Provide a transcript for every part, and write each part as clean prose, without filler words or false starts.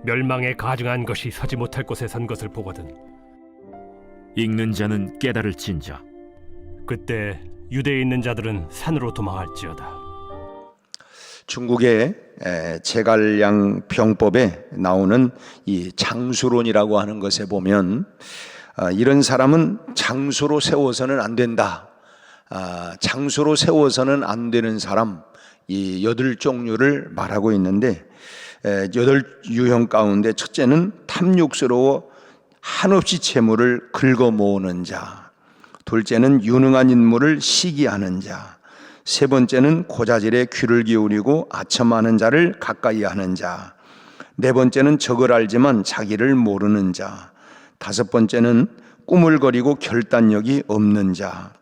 멸망에 가증한 것이 서지 못할 곳에 선 것을 보거든. 읽는 자는 깨달을진저. 그때 유대에 있는 자들은 산으로 도망할지어다. 중국의 제갈량 병법에 나오는 이 장수론이라고 하는 것에 보면 이런 사람은 장수로 세워서는 안 된다. 장수로 세워서는 안 되는 사람, 이 8종류를 말하고 있는데 8유형 가운데 첫째는 탐욕스러워 한없이 재물을 긁어 모으는 자, 둘째는 유능한 인물을 시기하는 자, 세 번째는 고자질에 귀를 기울이고 아첨하는 자를 가까이 하는 자, 네 번째는 적을 알지만 자기를 모르는 자, 다섯 번째는 꾸물거리고 결단력이 없는 자,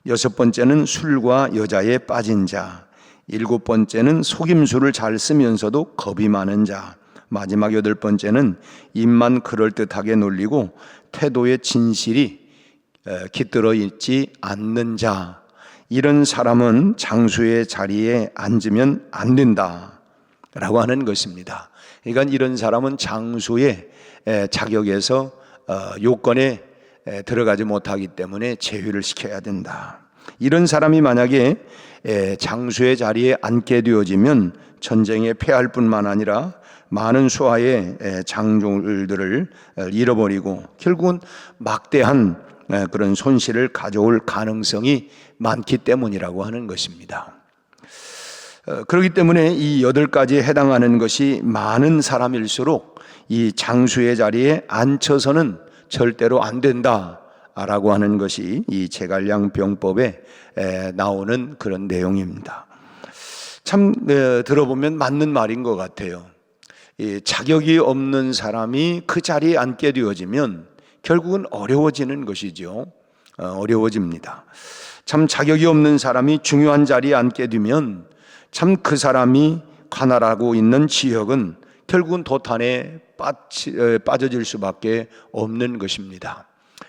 여섯 번째는 술과 여자에 빠진 자, 일곱 번째는 속임수를 잘 쓰면서도 겁이 많은 자, 마지막 여덟 번째는 입만 그럴듯하게 놀리고 태도에 진실이 깃들어 있지 않는 자. 이런 사람은 장수의 자리에 앉으면 안 된다라고 하는 것입니다. 그러니까 이런 사람은 장수의 자격에서 요건에 들어가지 못하기 때문에 제외를 시켜야 된다. 이런 사람이 만약에 장수의 자리에 앉게 되어지면 전쟁에 패할 뿐만 아니라 많은 수하의 장졸들을 잃어버리고 결국은 막대한 그런 손실을 가져올 가능성이 많기 때문이라고 하는 것입니다. 그렇기 때문에 이 8가지에 해당하는 것이 많은 사람일수록 이 장수의 자리에 앉혀서는 절대로 안 된다라고 하는 것이 이 제갈량 병법에 나오는 그런 내용입니다. 참 들어보면 맞는 말인 것 같아요. 자격이 없는 사람이 그 자리에 앉게 되어지면 결국은 어려워지는 것이죠. 어려워집니다. 참 자격이 없는 사람이 중요한 자리에 앉게 되면 참 그 사람이 관할하고 있는 지역은 결국은 도탄에 빠져질 수밖에 없는 것입니다.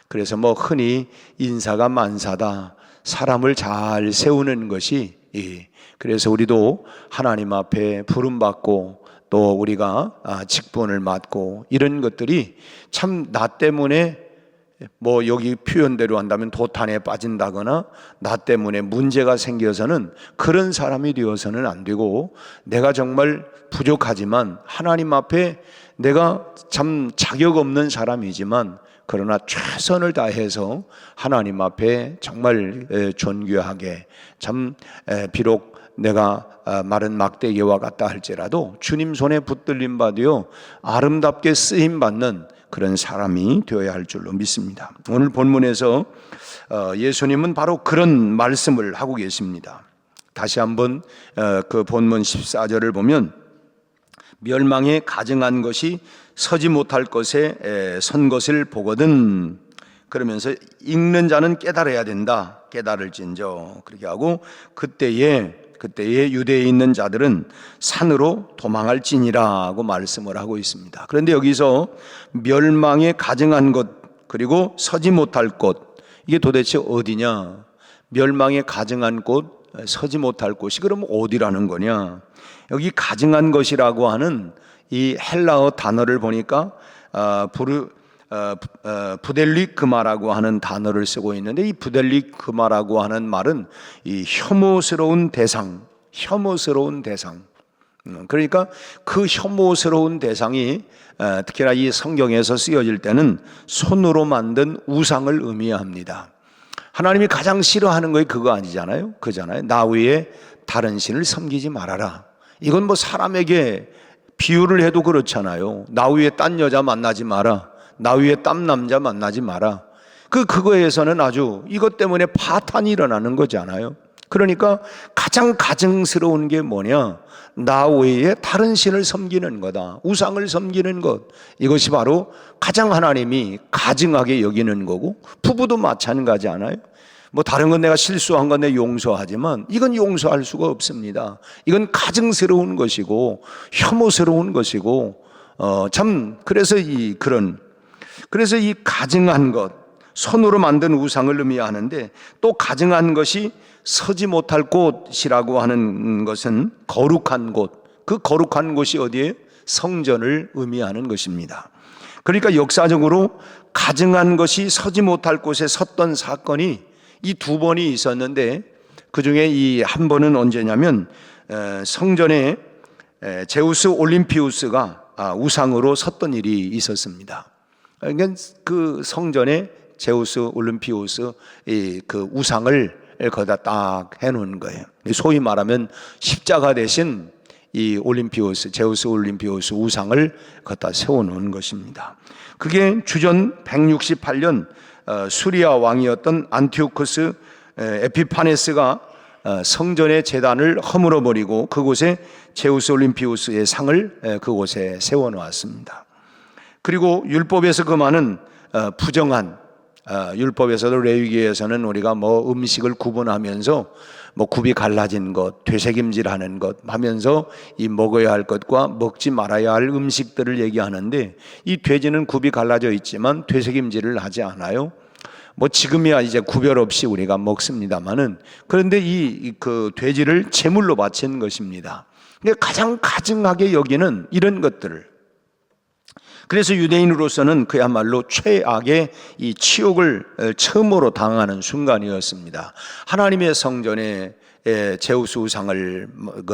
그래서 흔히 인사가 만사다, 사람을 잘 세우는 것이, 그래서 우리도 하나님 앞에 부름받고 또 우리가 직분을 맡고 이런 것들이 참 나 때문에 여기 표현대로 한다면 도탄에 빠진다거나 나 때문에 문제가 생겨서는 그런 사람이 되어서는 안 되고, 내가 정말 부족하지만 하나님 앞에 내가 참 자격 없는 사람이지만 그러나 최선을 다해서 하나님 앞에 정말 존귀하게, 참 비록 내가 마른 막대기와 같다 할지라도 주님 손에 붙들림 받으여 아름답게 쓰임 받는 그런 사람이 되어야 할 줄로 믿습니다. 오늘 본문에서 예수님은 바로 그런 말씀을 하고 계십니다. 다시 한번 그 본문 14절을 보면 멸망에 가증한 것이 서지 못할 것에 선 것을 보거든, 그러면서 읽는 자는 깨달아야 된다. 깨달을진저 그렇게 하고 그때에 유대에 있는 자들은 산으로 도망할지니라고 말씀을 하고 있습니다. 그런데 여기서 멸망에 가증한 것 그리고 서지 못할 곳, 이게 도대체 어디냐? 멸망에 가증한 곳, 서지 못할 곳이 그럼 어디라는 거냐? 여기 가증한 것이라고 하는 이 헬라어 단어를 보니까 부델리그마라고 하는 단어를 쓰고 있는데, 이 부델리그마라고 하는 말은 이 혐오스러운 대상, 그러니까 그 혐오스러운 대상이 특히나 이 성경에서 쓰여질 때는 손으로 만든 우상을 의미합니다. 하나님이 가장 싫어하는 것이 그거 아니잖아요. 그잖아요. 나 외에 다른 신을 섬기지 말아라. 이건 사람에게 비유를 해도 그렇잖아요. 나 외에 딴 여자 만나지 마라. 나 위에 땀 남자 만나지 마라. 그거에서는 아주 이것 때문에 파탄이 일어나는 거잖아요. 그러니까 가장 가증스러운 게 뭐냐? 나 외에 다른 신을 섬기는 거다. 우상을 섬기는 것. 이것이 바로 가장 하나님이 가증하게 여기는 거고, 부부도 마찬가지 않아요? 다른 건 내가 실수한 건 내가 용서하지만 이건 용서할 수가 없습니다. 이건 가증스러운 것이고 혐오스러운 것이고 그래서 이 가증한 것, 손으로 만든 우상을 의미하는데, 또 가증한 것이 서지 못할 곳이라고 하는 것은 거룩한 곳. 그 거룩한 곳이 어디예요? 성전을 의미하는 것입니다. 그러니까 역사적으로 가증한 것이 서지 못할 곳에 섰던 사건이 이 두 번이 있었는데, 그 중에 이 한 번은 언제냐면 성전에 제우스 올림피우스가 우상으로 섰던 일이 있었습니다. 그러니까 그 성전에 제우스 올림피우스 그 우상을 거기다 딱 해놓은 거예요. 소위 말하면 십자가 대신 이 올림피우스, 제우스 올림피우스 우상을 거기다 세워놓은 것입니다. 그게 주전 168년 수리아 왕이었던 안티오쿠스 에피파네스가 성전의 제단을 허물어 버리고 그곳에 제우스 올림피우스의 상을 그곳에 세워놓았습니다. 그리고 율법에서 그 많은 부정한, 율법에서도 레위기에서는 우리가 뭐 음식을 구분하면서 뭐 굽이 갈라진 것, 되새김질하는 것 하면서 이 먹어야 할 것과 먹지 말아야 할 음식들을 얘기하는데, 이 돼지는 굽이 갈라져 있지만 되새김질을 하지 않아요. 뭐 지금이야 이제 구별 없이 우리가 먹습니다만은, 그런데 이 그 돼지를 제물로 바친 것입니다. 근데 가장 가증하게 여기는 이런 것들을, 그래서 유대인으로서는 그야말로 최악의 이 치욕을 처음으로 당하는 순간이었습니다. 하나님의 성전에 제우스 우상을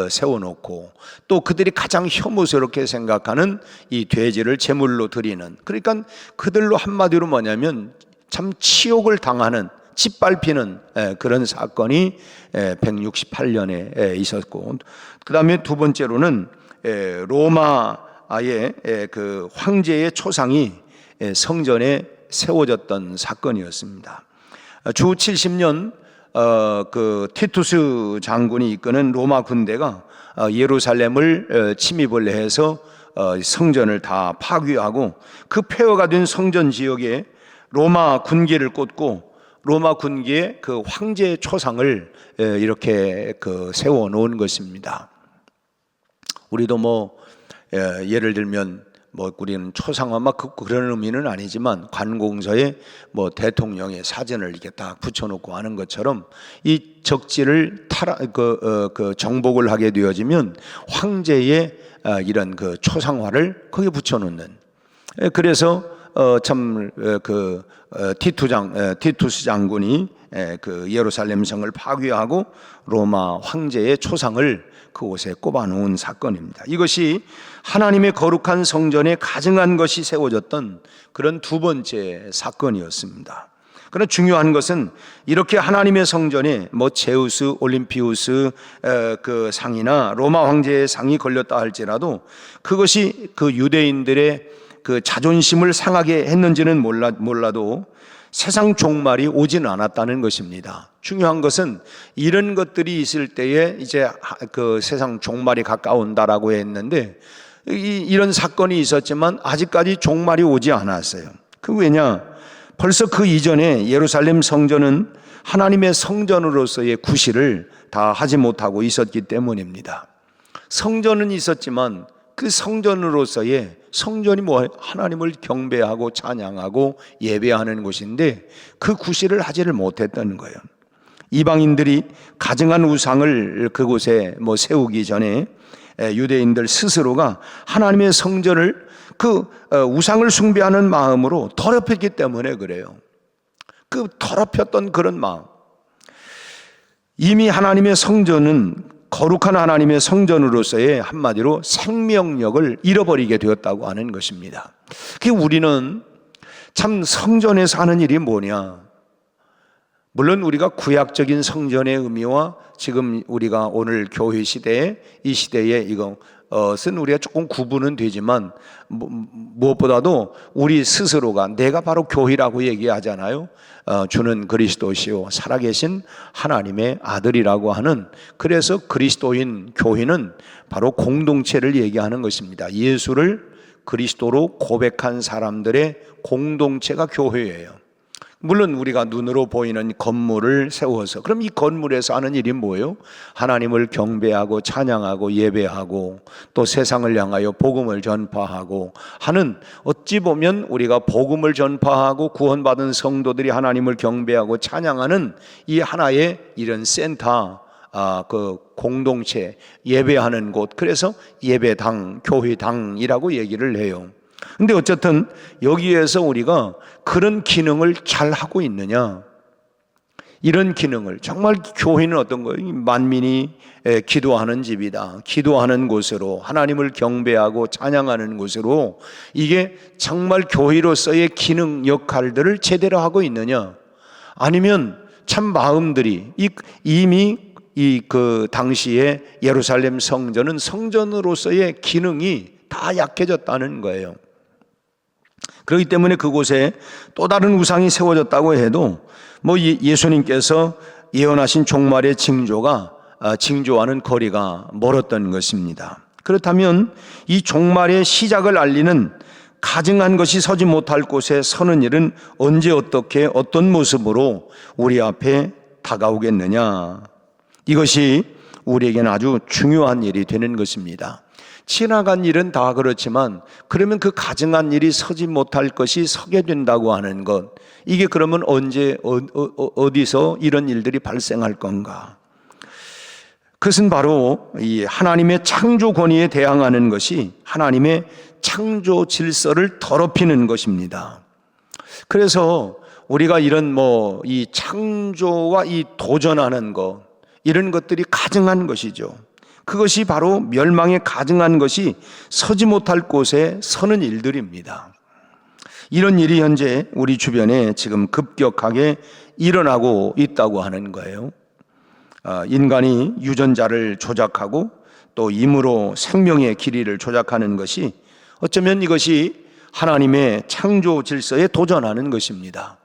세워놓고 또 그들이 가장 혐오스럽게 생각하는 이 돼지를 제물로 드리는, 그러니까 그들로 한마디로 뭐냐면 참 치욕을 당하는, 짓밟히는 그런 사건이 168년에 있었고, 그 다음에 두 번째로는 로마의 그 황제의 초상이 성전에 세워졌던 사건이었습니다. 주 70년 그 티투스 장군이 이끄는 로마 군대가 예루살렘을 침입을 해서 성전을 다 파괴하고, 그 폐허가 된 성전 지역에 로마 군기를 꽂고 로마 군기에 그 황제의 초상을 이렇게 그 세워 놓은 것입니다. 우리도 뭐 예를 들면 뭐 우리는 초상화 그런 의미는 아니지만 관공서에 뭐 대통령의 사진을 이렇게 딱 붙여놓고 하는 것처럼 이 적지를 그 정복을 하게 되어지면 황제의 이런 그 초상화를 거기에 붙여놓는, 그래서 참 그 티투스 장군이 그 예루살렘 성을 파괴하고 로마 황제의 초상을 그곳에 꼽아놓은 사건입니다. 이것이 하나님의 거룩한 성전에 가증한 것이 세워졌던 그런 두 번째 사건이었습니다. 그러나 중요한 것은 이렇게 하나님의 성전에 뭐 제우스 올림피우스 그 상이나 로마 황제의 상이 걸렸다 할지라도 그것이 그 유대인들의 그 자존심을 상하게 했는지는 몰라도 세상 종말이 오지는 않았다는 것입니다. 중요한 것은 이런 것들이 있을 때에 이제 그 세상 종말이 가까운다라고 했는데, 이런 사건이 있었지만 아직까지 종말이 오지 않았어요. 그 왜냐? 벌써 그 이전에 예루살렘 성전은 하나님의 성전으로서의 구실을 다 하지 못하고 있었기 때문입니다. 성전은 있었지만 그 성전으로서의, 성전이 뭐 하나님을 경배하고 찬양하고 예배하는 곳인데 그 구실을 하지를 못했다는 거예요. 이방인들이 가증한 우상을 그곳에 뭐 세우기 전에 유대인들 스스로가 하나님의 성전을 그 우상을 숭배하는 마음으로 더럽혔기 때문에 그래요. 그 더럽혔던 그런 마음, 이미 하나님의 성전은 거룩한 하나님의 성전으로서의 한마디로 생명력을 잃어버리게 되었다고 하는 것입니다. 그 우리는 참 성전에서 하는 일이 뭐냐? 물론 우리가 구약적인 성전의 의미와 지금 우리가 오늘 교회 시대에 이 시대에 이것은 우리가 조금 구분은 되지만 무엇보다도 우리 스스로가 내가 바로 교회라고 얘기하잖아요. 주는 그리스도시요 살아계신 하나님의 아들이라고 하는, 그래서 그리스도인 교회는 바로 공동체를 얘기하는 것입니다. 예수를 그리스도로 고백한 사람들의 공동체가 교회예요. 물론 우리가 눈으로 보이는 건물을 세워서, 그럼 이 건물에서 하는 일이 뭐예요? 하나님을 경배하고 찬양하고 예배하고 또 세상을 향하여 복음을 전파하고 하는, 어찌 보면 우리가 복음을 전파하고 구원받은 성도들이 하나님을 경배하고 찬양하는 이 하나의 이런 센터, 그 공동체 예배하는 곳, 그래서 예배당, 교회당이라고 얘기를 해요. 근데 어쨌든 여기에서 우리가 그런 기능을 잘 하고 있느냐, 이런 기능을, 정말 교회는 어떤 거예요? 만민이 기도하는 집이다, 기도하는 곳으로, 하나님을 경배하고 찬양하는 곳으로, 이게 정말 교회로서의 기능 역할들을 제대로 하고 있느냐, 아니면 참 마음들이 이미 그 당시에 예루살렘 성전은 성전으로서의 기능이 다 약해졌다는 거예요. 그렇기 때문에 그곳에 또 다른 우상이 세워졌다고 해도 뭐 예수님께서 예언하신 종말의 징조와는 거리가 멀었던 것입니다. 그렇다면 이 종말의 시작을 알리는 가증한 것이 서지 못할 곳에 서는 일은 언제, 어떻게, 어떤 모습으로 우리 앞에 다가오겠느냐, 이것이 우리에게는 아주 중요한 일이 되는 것입니다. 지나간 일은 다 그렇지만 그러면 그 가증한 일이 서지 못할 것이 서게 된다고 하는 것, 이게 그러면 언제 어디서 이런 일들이 발생할 건가? 그것은 바로 이 하나님의 창조 권위에 대항하는 것이 하나님의 창조 질서를 더럽히는 것입니다. 그래서 우리가 이런 이 창조와 이 도전하는 것, 이런 것들이 가증한 것이죠. 그것이 바로 멸망에 가증한 것이 서지 못할 곳에 서는 일들입니다. 이런 일이 현재 우리 주변에 지금 급격하게 일어나고 있다고 하는 거예요. 인간이 유전자를 조작하고 또 임으로 생명의 길이를 조작하는 것이, 어쩌면 이것이 하나님의 창조 질서에 도전하는 것입니다.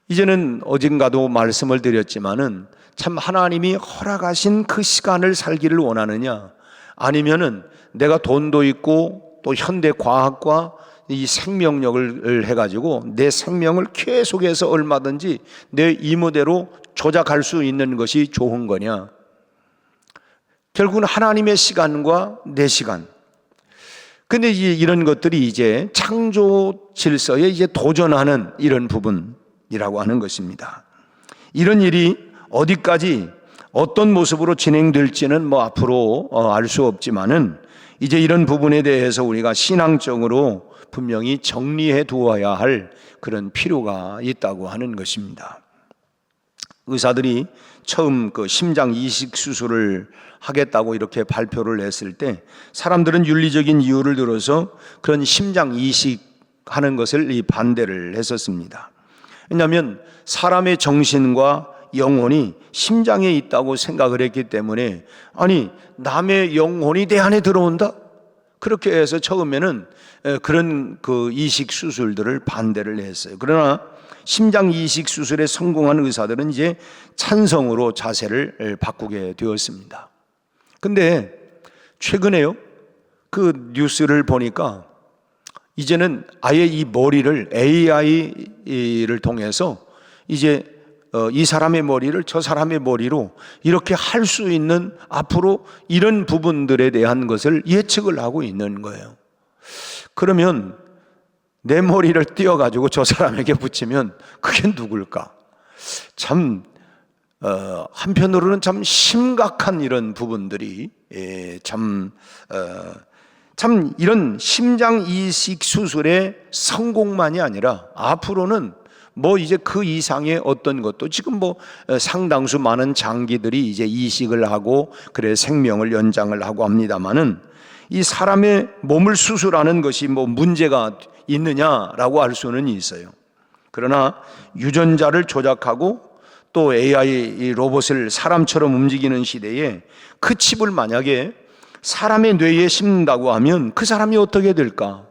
이제는 어젠가도 말씀을 드렸지만은 참 하나님이 허락하신 그 시간을 살기를 원하느냐, 아니면은 내가 돈도 있고 또 현대 과학과 이 생명력을 해가지고 내 생명을 계속해서 얼마든지 내 임의대로 조작할 수 있는 것이 좋은 거냐. 결국은 하나님의 시간과 내 시간. 근데 이런 것들이 이제 창조 질서에 이제 도전하는 이런 부분이라고 하는 것입니다. 이런 일이 어디까지 어떤 모습으로 진행될지는 앞으로 알 수 없지만은 이제 이런 부분에 대해서 우리가 신앙적으로 분명히 정리해 두어야 할 그런 필요가 있다고 하는 것입니다. 의사들이 처음 그 심장 이식 수술을 하겠다고 이렇게 발표를 했을 때 사람들은 윤리적인 이유를 들어서 그런 심장 이식하는 것을 반대를 했었습니다. 왜냐하면 사람의 정신과 영혼이 심장에 있다고 생각을 했기 때문에, 아니 남의 영혼이 내 안에 들어온다? 그렇게 해서 처음에는 그런 그 이식 수술들을 반대를 했어요. 그러나 심장 이식 수술에 성공한 의사들은 이제 찬성으로 자세를 바꾸게 되었습니다. 근데 최근에요, 그 뉴스를 보니까 이제는 아예 이 머리를 AI를 통해서 이제 이 사람의 머리를 저 사람의 머리로 이렇게 할 수 있는, 앞으로 이런 부분들에 대한 것을 예측을 하고 있는 거예요. 그러면 내 머리를 띄어가지고 저 사람에게 붙이면 그게 누굴까? 참 한편으로는 참 심각한 이런 부분들이 참 이런 심장 이식 수술의 성공만이 아니라 앞으로는 이제 그 이상의 어떤 것도, 지금 상당수 많은 장기들이 이제 이식을 하고 그래 생명을 연장을 하고 합니다만은, 이 사람의 몸을 수술하는 것이 문제가 있느냐라고 할 수는 있어요. 그러나 유전자를 조작하고 또 AI 로봇을 사람처럼 움직이는 시대에 그 칩을 만약에 사람의 뇌에 심는다고 하면 그 사람이 어떻게 될까?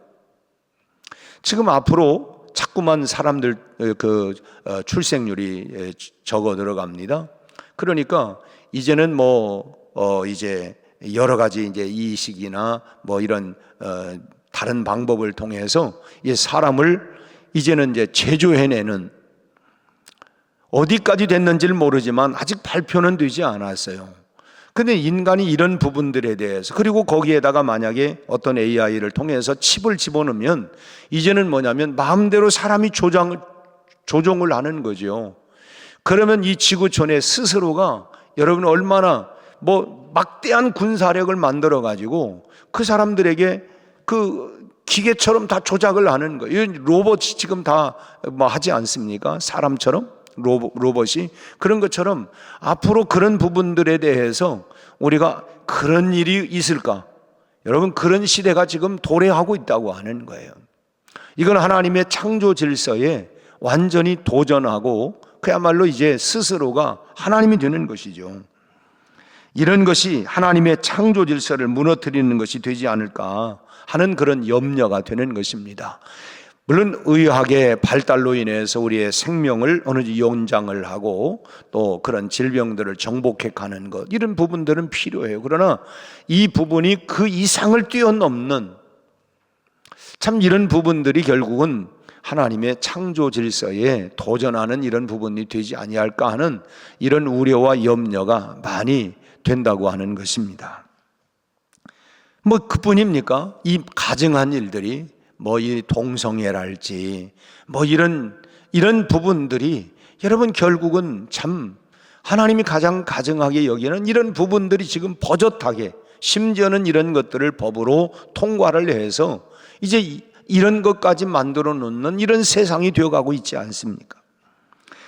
지금 앞으로 자꾸만 사람들 출생률이 적어 들어갑니다. 그러니까 이제는 이제 여러 가지 이제 이식이나 이런 다른 방법을 통해서 이 사람을 이제는 이제 제조해내는, 어디까지 됐는지를 모르지만 아직 발표는 되지 않았어요. 근데 인간이 이런 부분들에 대해서, 그리고 거기에다가 만약에 어떤 AI를 통해서 칩을 집어넣으면 이제는 뭐냐면 마음대로 사람이 조종을 하는 거죠. 그러면 이 지구촌의 스스로가 여러분 얼마나 막대한 군사력을 만들어 가지고 그 사람들에게 그 기계처럼 다 조작을 하는 거예요. 로봇이 지금 다 하지 않습니까? 사람처럼 로봇이. 그런 것처럼 앞으로 그런 부분들에 대해서 우리가 그런 일이 있을까? 여러분, 그런 시대가 지금 도래하고 있다고 하는 거예요. 이건 하나님의 창조 질서에 완전히 도전하고 그야말로 이제 스스로가 하나님이 되는 것이죠. 이런 것이 하나님의 창조 질서를 무너뜨리는 것이 되지 않을까 하는 그런 염려가 되는 것입니다. 물론 의학의 발달로 인해서 우리의 생명을 어느 정도 연장을 하고 또 그런 질병들을 정복해 가는 것, 이런 부분들은 필요해요. 그러나 이 부분이 그 이상을 뛰어넘는 참 이런 부분들이 결국은 하나님의 창조 질서에 도전하는 이런 부분이 되지 아니할까 하는 이런 우려와 염려가 많이 된다고 하는 것입니다. 그뿐입니까? 이 가증한 일들이 이 동성애랄지 이런 부분들이 여러분 결국은 참 하나님이 가장 가증하게 여기는 이런 부분들이 지금 버젓하게 심지어는 이런 것들을 법으로 통과를 해서 이제 이런 것까지 만들어 놓는 이런 세상이 되어가고 있지 않습니까?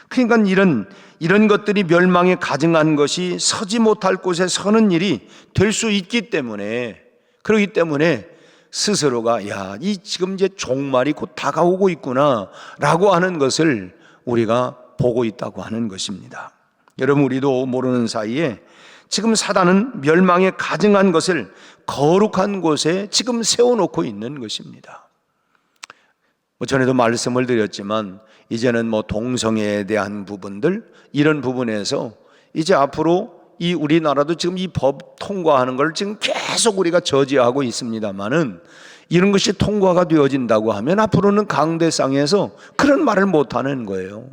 그러니까 이런 것들이 멸망에 가증한 것이 서지 못할 곳에 서는 일이 될 수 있기 때문에, 그렇기 때문에 스스로가 이 지금 이제 종말이 곧 다가오고 있구나라고 하는 것을 우리가 보고 있다고 하는 것입니다. 여러분, 우리도 모르는 사이에 지금 사단은 멸망에 가증한 것을 거룩한 곳에 지금 세워놓고 있는 것입니다. 전에도 말씀을 드렸지만 이제는 동성애에 대한 부분들, 이런 부분에서 이제 앞으로 이 우리나라도 지금 이 법 통과하는 걸 지금 계속 우리가 저지하고 있습니다만은, 이런 것이 통과가 되어진다고 하면 앞으로는 강대상에서 그런 말을 못하는 거예요.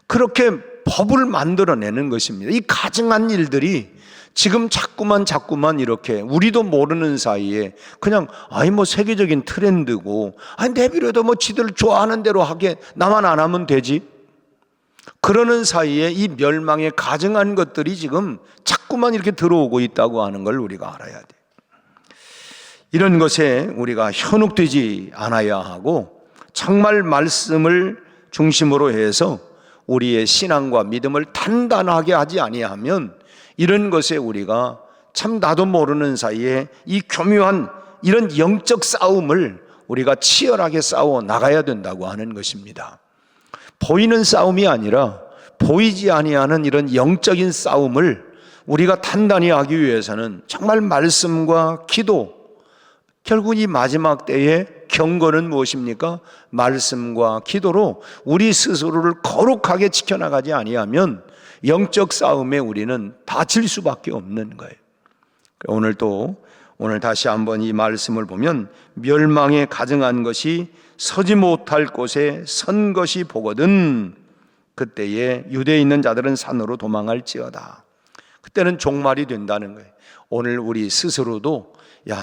그렇게 법을 만들어내는 것입니다. 이 가증한 일들이 지금 자꾸만 이렇게 우리도 모르는 사이에 그냥 세계적인 트렌드고 내비려도 지들 좋아하는 대로 하게 나만 안 하면 되지, 그러는 사이에 이 멸망에 가증한 것들이 지금 자꾸만 이렇게 들어오고 있다고 하는 걸 우리가 알아야 돼. 이런 것에 우리가 현혹되지 않아야 하고 정말 말씀을 중심으로 해서 우리의 신앙과 믿음을 단단하게 하지 아니하면 이런 것에 우리가 참 나도 모르는 사이에 이 교묘한 이런 영적 싸움을 우리가 치열하게 싸워 나가야 된다고 하는 것입니다. 보이는 싸움이 아니라 보이지 아니하는 이런 영적인 싸움을 우리가 단단히 하기 위해서는 정말 말씀과 기도, 결국 이 마지막 때의 경건은 무엇입니까? 말씀과 기도로 우리 스스로를 거룩하게 지켜나가지 아니하면 영적 싸움에 우리는 다칠 수밖에 없는 거예요. 오늘 다시 한번 이 말씀을 보면 멸망에 가증한 것이 서지 못할 곳에 선 것이 보거든 그때에 유대에 있는 자들은 산으로 도망할지어다. 그때는 종말이 된다는 거예요. 오늘 우리 스스로도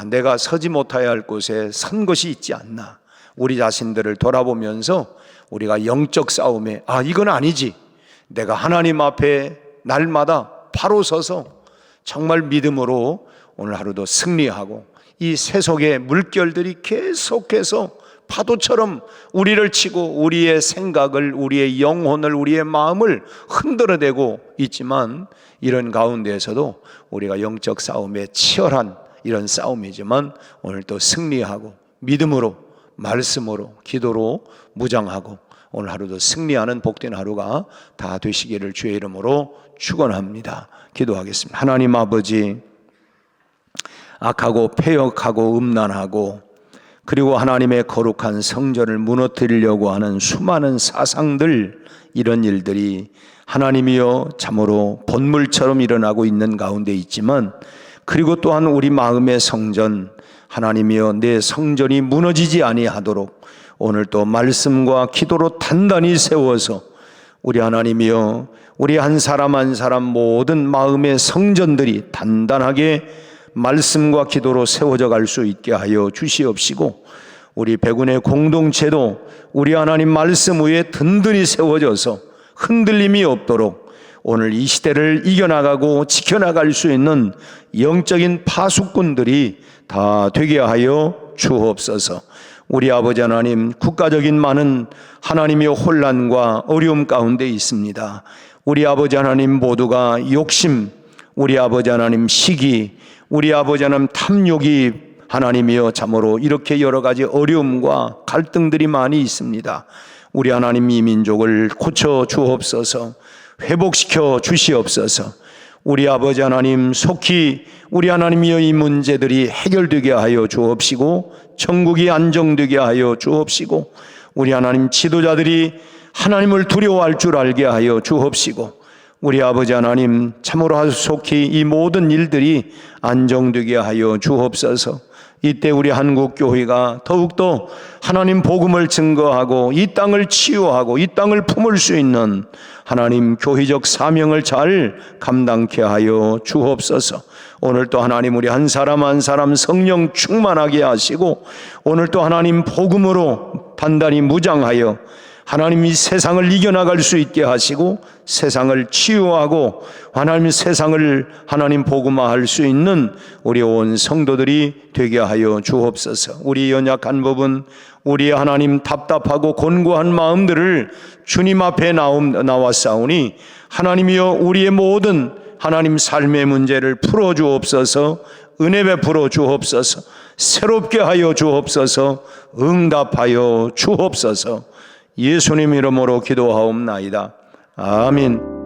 내가 서지 못해야 할 곳에 선 것이 있지 않나, 우리 자신들을 돌아보면서 우리가 영적 싸움에 이건 아니지, 내가 하나님 앞에 날마다 바로 서서 정말 믿음으로 오늘 하루도 승리하고 이 세속의 물결들이 계속해서 파도처럼 우리를 치고 우리의 생각을, 우리의 영혼을, 우리의 마음을 흔들어대고 있지만, 이런 가운데에서도 우리가 영적 싸움에 치열한 이런 싸움이지만 오늘 또 승리하고 믿음으로, 말씀으로, 기도로 무장하고 오늘 하루도 승리하는 복된 하루가 다 되시기를 주의 이름으로 축원합니다. 기도하겠습니다. 하나님 아버지, 악하고 패역하고 음란하고 그리고 하나님의 거룩한 성전을 무너뜨리려고 하는 수많은 사상들, 이런 일들이 하나님이여 참으로 본물처럼 일어나고 있는 가운데 있지만, 그리고 또한 우리 마음의 성전, 하나님이여 내 성전이 무너지지 아니하도록 오늘 또 말씀과 기도로 단단히 세워서 우리 하나님이여 우리 한 사람 한 사람 모든 마음의 성전들이 단단하게 말씀과 기도로 세워져 갈 수 있게 하여 주시옵시고, 우리 백운의 공동체도 우리 하나님 말씀 위에 든든히 세워져서 흔들림이 없도록 오늘 이 시대를 이겨나가고 지켜나갈 수 있는 영적인 파수꾼들이 다 되게 하여 주옵소서. 우리 아버지 하나님, 국가적인 많은 하나님의 혼란과 어려움 가운데 있습니다. 우리 아버지 하나님 모두가 욕심, 우리 아버지 하나님 시기, 우리 아버지 하나님 탐욕이 하나님이여 참으로 이렇게 여러 가지 어려움과 갈등들이 많이 있습니다. 우리 하나님 이 민족을 고쳐 주옵소서. 회복시켜 주시옵소서. 우리 아버지 하나님 속히 우리 하나님이여 이 문제들이 해결되게 하여 주옵시고 천국이 안정되게 하여 주옵시고 우리 하나님 지도자들이 하나님을 두려워할 줄 알게 하여 주옵시고 우리 아버지 하나님 참으로 속히 이 모든 일들이 안정되게 하여 주옵소서. 이때 우리 한국교회가 더욱더 하나님 복음을 증거하고 이 땅을 치유하고 이 땅을 품을 수 있는 하나님 교회적 사명을 잘 감당케 하여 주옵소서. 오늘 또 하나님 우리 한 사람 한 사람 성령 충만하게 하시고 오늘 또 하나님 복음으로 단단히 무장하여 하나님 이 세상을 이겨나갈 수 있게 하시고 세상을 치유하고 하나님 세상을 하나님 복음화할 수 있는 우리 온 성도들이 되게 하여 주옵소서. 우리 연약한 부분, 우리 하나님 답답하고 곤고한 마음들을 주님 앞에 나왔사오니 하나님이여 우리의 모든 하나님 삶의 문제를 풀어 주옵소서. 은혜 베풀어 주옵소서. 새롭게 하여 주옵소서. 응답하여 주옵소서. 예수님 이름으로 기도하옵나이다. 아멘.